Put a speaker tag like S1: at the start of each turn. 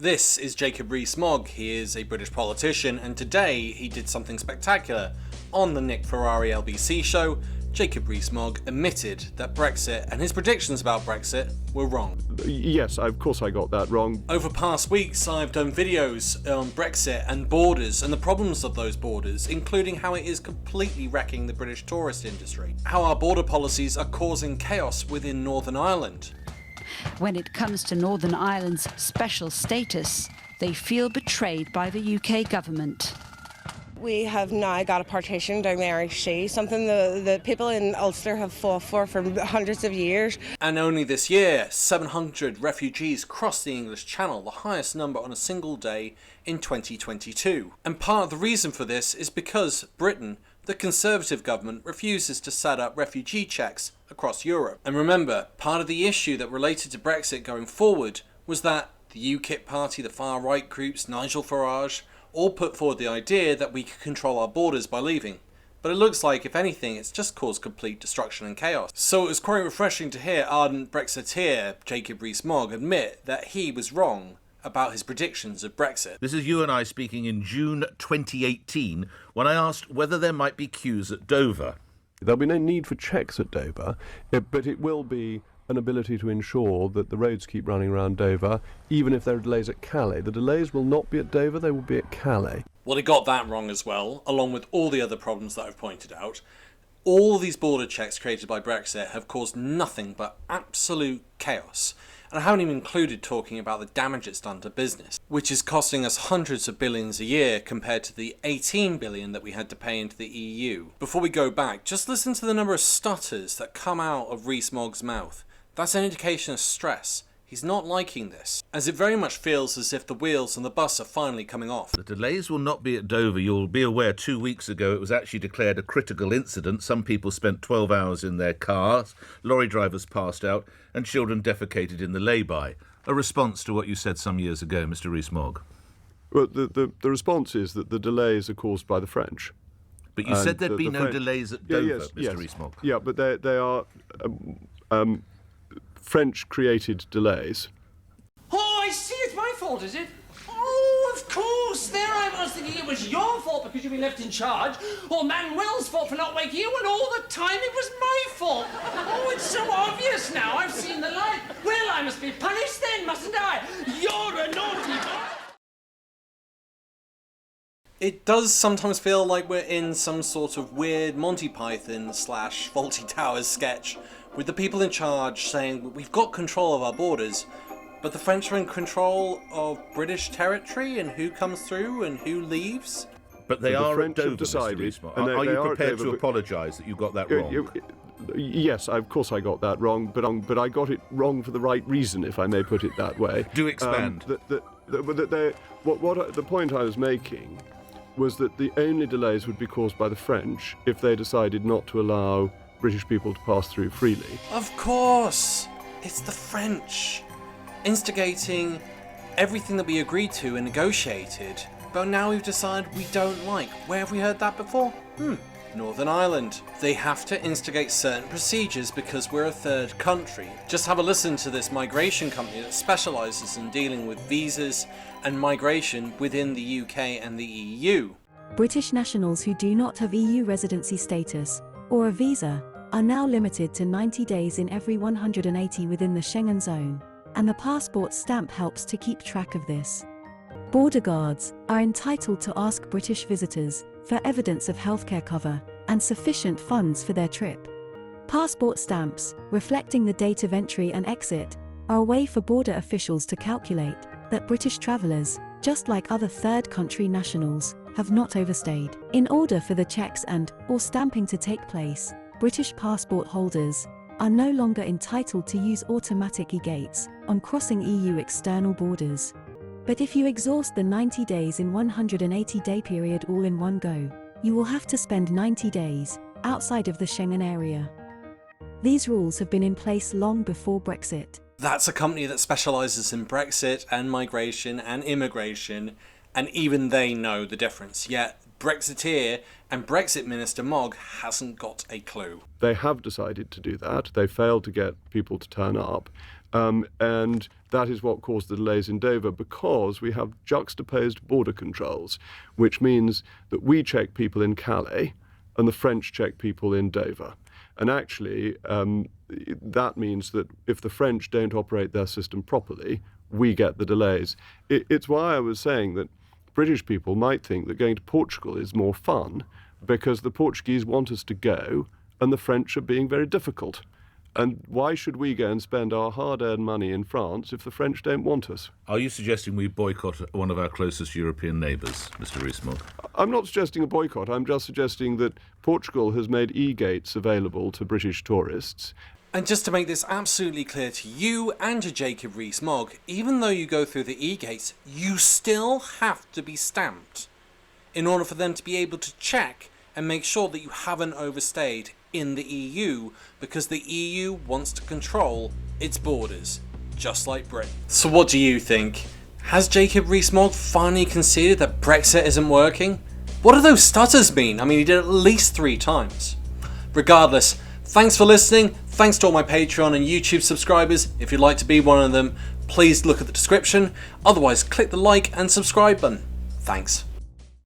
S1: This is Rees Mogg. He is a British politician, and today he did something spectacular. On the Nick Ferrari LBC show, Rees Mogg admitted that Brexit and his predictions about Brexit were wrong.
S2: Yes, of course I got that wrong.
S1: Over past weeks, I've done videos on Brexit and borders and the problems of those borders, including how it is completely wrecking the British tourist industry, how our border policies are causing chaos within Northern Ireland.
S3: When it comes to Northern Ireland's special status, they feel betrayed by the UK government.
S4: We have now got a partition down the Irish Sea, something the people in Ulster have fought for hundreds of years.
S1: And only this year, 700 refugees crossed the English Channel, the highest number on a single day in 2022. And part of the reason for this is because Britain, the Conservative government, refuses to set up refugee checks across Europe. And remember, part of the issue that related to Brexit going forward was that the UKIP party, the far-right groups, Nigel Farage, all put forward the idea that we could control our borders by leaving. But it looks like, if anything, it's just caused complete destruction and chaos. So it was quite refreshing to hear ardent Brexiteer Rees Mogg admit that he was wrong about his predictions of Brexit.
S5: This is you and I speaking in June 2018 when I asked whether there might be queues at Dover.
S2: There'll be no need for checks at Dover, but it will be an ability to ensure that the roads keep running around Dover, even if there are delays at Calais. The delays will not be at Dover, they will be at Calais.
S1: Well, he got that wrong as well, along with all the other problems that I've pointed out. All these border checks created by Brexit have caused nothing but absolute chaos. And I haven't even included talking about the damage it's done to business, which is costing us hundreds of billions a year compared to the 18 billion that we had to pay into the EU. Before we go back, just listen to the number of stutters that come out of Rees Mogg's mouth. That's an indication of stress. He's not liking this, as it very much feels as if the wheels on the bus are finally coming off.
S5: The delays will not be at Dover. You'll be aware 2 weeks ago it was actually declared a critical incident. Some people spent 12 hours in their cars, lorry drivers passed out, and children defecated in the lay-by. A response to what you said some years ago, Mr. Rees Mogg.
S2: Well, the response is that the delays are caused by the French.
S5: But you said there'd be no delays at Dover,
S2: yes.
S5: Mr. Rees Mogg.
S2: Yeah, but they are French-created delays.
S6: Oh, I see, it's my fault, is it? Oh, of course, there I was thinking it was your fault because you've been left in charge, or Manuel's fault for not waking you, and all the time it was my fault. Oh, it's so obvious now, I've seen the light. Well, I must be punished then, mustn't I? You're a naughty boy.
S1: It does sometimes feel like we're in some sort of weird Monty Python / Fawlty Towers sketch, with the people in charge saying we've got control of our borders, but the French are in control of British territory and who comes through and who leaves.
S5: But they are at Dover,
S2: decided,
S5: Mr. Rees Mogg.
S2: and
S5: Are
S2: they
S5: you
S2: are
S5: prepared
S2: Dover,
S5: to apologise that you got that wrong?
S2: Yes, of course I got that wrong, but I got it wrong for the right reason, if I may put it that way.
S5: Do expand.
S2: The point I was making was that the only delays would be caused by the French if they decided not to allow British people to pass through freely.
S1: Of course! It's the French instigating everything that we agreed to and negotiated, but now we've decided we don't like. Where have we heard that before? Northern Ireland. They have to instigate certain procedures because we're a third country. Just have a listen to this migration company that specialises in dealing with visas and migration within the UK and the EU.
S7: British nationals who do not have EU residency status or a visa are now limited to 90 days in every 180 within the Schengen zone, and the passport stamp helps to keep track of this. Border guards are entitled to ask British visitors for evidence of healthcare cover and sufficient funds for their trip. Passport stamps, reflecting the date of entry and exit, are a way for border officials to calculate that British travellers, just like other third country nationals, have not overstayed. In order for the checks or stamping to take place, British passport holders are no longer entitled to use automatic e-gates on crossing EU external borders. But if you exhaust the 90 days in 180-day period all in one go, you will have to spend 90 days outside of the Schengen area. These rules have been in place long before Brexit.
S1: That's a company that specialises in Brexit and migration and immigration, and even they know the difference. Yet Brexiteer and Brexit Minister Mogg hasn't got a clue.
S2: They have decided to do that. They failed to get people to turn up. And that is what caused the delays in Dover, because we have juxtaposed border controls, which means that we check people in Calais and the French check people in Dover. And actually, that means that if the French don't operate their system properly, we get the delays. It's why I was saying that British people might think that going to Portugal is more fun, because the Portuguese want us to go and the French are being very difficult. And why should we go and spend our hard-earned money in France if the French don't want us?
S5: Are you suggesting we boycott one of our closest European neighbours, Mr. Rees Mogg?
S2: I'm not suggesting a boycott. I'm just suggesting that Portugal has made e-gates available to British tourists.
S1: And just to make this absolutely clear to you and to Jacob Rees-Mogg, even though you go through the e-gates, you still have to be stamped in order for them to be able to check and make sure that you haven't overstayed in the EU, because the EU wants to control its borders, just like Britain. So what do you think? Has Jacob Rees-Mogg finally conceded that Brexit isn't working? What do those stutters mean? I mean, he did it at least 3 times. Regardless, thanks for listening. Thanks to all my Patreon and YouTube subscribers. If you'd like to be one of them, please look at the description. Otherwise, click the like and subscribe button. Thanks.